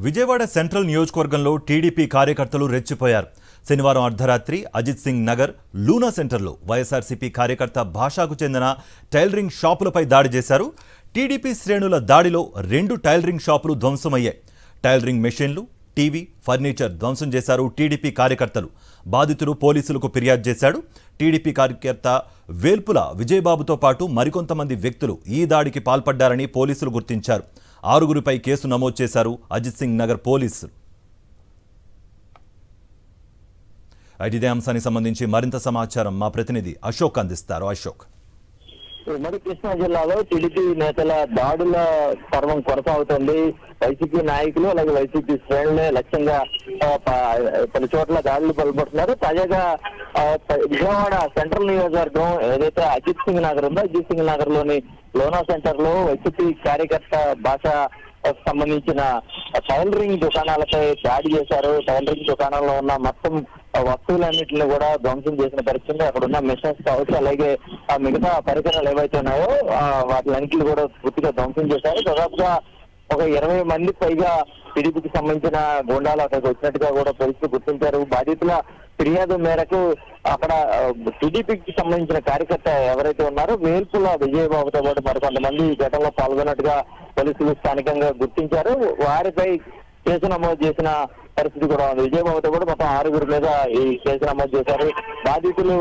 Vijayawada central నియోజకవర్గంలో TDP కార్యకర్తలు రెచ్చిపోయారు. శనివారం అర్ధరాత్రి అజిత్ సింగ్ నగర్ లూనా సెంటర్లో వైఎస్ఆర్సీపీ కార్యకర్త భాషాకు చెందిన టైలరింగ్ షాపులపై దాడి చేశారు. టీడీపీ శ్రేణుల దాడిలో 2 టైలరింగ్ షాపులు ధ్వంసమయ్యాయి. టైలరింగ్ మెషిన్లు, టీవీ, ఫర్నిచర్ ధ్వంసం చేశారు టీడీపీ కార్యకర్తలు. బాధితుడు పోలీసులకు ఫిర్యాదు చేశాడు. టీడీపీ కార్యకర్త వేల్పుల విజయబాబుతో పాటు మరికొంతమంది వ్యక్తులు ఈ దాడికి పాల్పడ్డారని పోలీసులు గుర్తించారు. 6గురిపై కేసు నమోదు చేశారు అజిత్ సింగ్ నగర్ పోలీసులు. ఇదే అంశానికి సంబంధించి మరింత సమాచారం మా ప్రతినిధి అశోక్ అందిస్తారు. అశోక్, ఉమ్మడి కృష్ణా జిల్లాలో టీడీపీ నేతల దాడుల పర్వం కొనసాగుతుంది. వైసీపీ నాయకులు అలాగే వైసీపీ శ్రేణులే లక్ష్యంగా పలు చోట్ల దాడులు పాల్పడుతున్నారు. తాజాగా విజయవాడ సెంట్రల్ నియోజకవర్గం ఏదైతే అజిత్ సింగ్ నగర్ ఉందో అజిత్ సింగ్ నగర్ లోని లోనా సెంటర్ లో వైసీపీ కార్యకర్త భాష సంబంధించిన టైలరింగ్ దుకాణాలపై దాడి చేశారు. టైలరింగ్ దుకాణాల్లో ఉన్న మొత్తం వస్తువులన్నింటినీ కూడా ధ్వంసం చేసిన పరిస్థితి. అక్కడ ఉన్న మిషన్స్ కావచ్చు, అలాగే ఆ మిగతా పరికరాలు ఏవైతే ఉన్నాయో వాటిలన్నింటినీ కూడా పూర్తిగా ధ్వంసం చేశారు. దాదాపుగా ఒక 20 మంది పైగా టీడీపీకి సంబంధించిన గూండాలు అక్కడికి వచ్చినట్టుగా కూడా పోలీసులు గుర్తించారు. బాధితుల ఫిర్యాదు మేరకు అక్కడ టీడీపీకి సంబంధించిన కార్యకర్త ఎవరైతే ఉన్నారో వేల్పుల విజయబాబుతో పాటు మరికొంతమంది ఈ ఘటనలో పాల్గొన్నట్టుగా పోలీసులు స్థానికంగా గుర్తించారు. వారిపై కేసు నమోదు చేసిన పరిస్థితి కూడా ఉంది. విజయబాబుతో కూడా మొత్తం 6గురి మీద ఈ కేసు నమోదు చేశారు. బాధితులు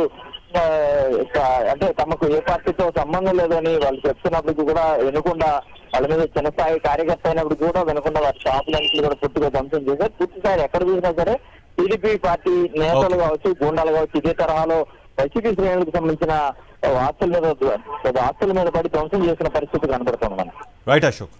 అంటే తమకు ఏ పార్టీతో సంబంధం లేదని వాళ్ళు చెప్తున్నప్పటికీ కూడా వినకుండా, వాళ్ళ మీద చిన్న స్థాయి కార్యకర్త అయినప్పుడు కూడా వినకుండా వారి షాపులన్నింటినీ కూడా పూర్తిగా ధ్వంసం చేశారు. పూర్తి స్థాయి ఎక్కడ చూసినా సరే టీడీపీ పార్టీ నేతలు కావచ్చు, గూండాలు కావచ్చు, ఇదే తరహాలో వైసీపీ శ్రేణులకు సంబంధించిన ఆస్తుల మీద పడి ధ్వంసం చేసిన పరిస్థితి కనబడుతుంది. రైట్ అశోక్.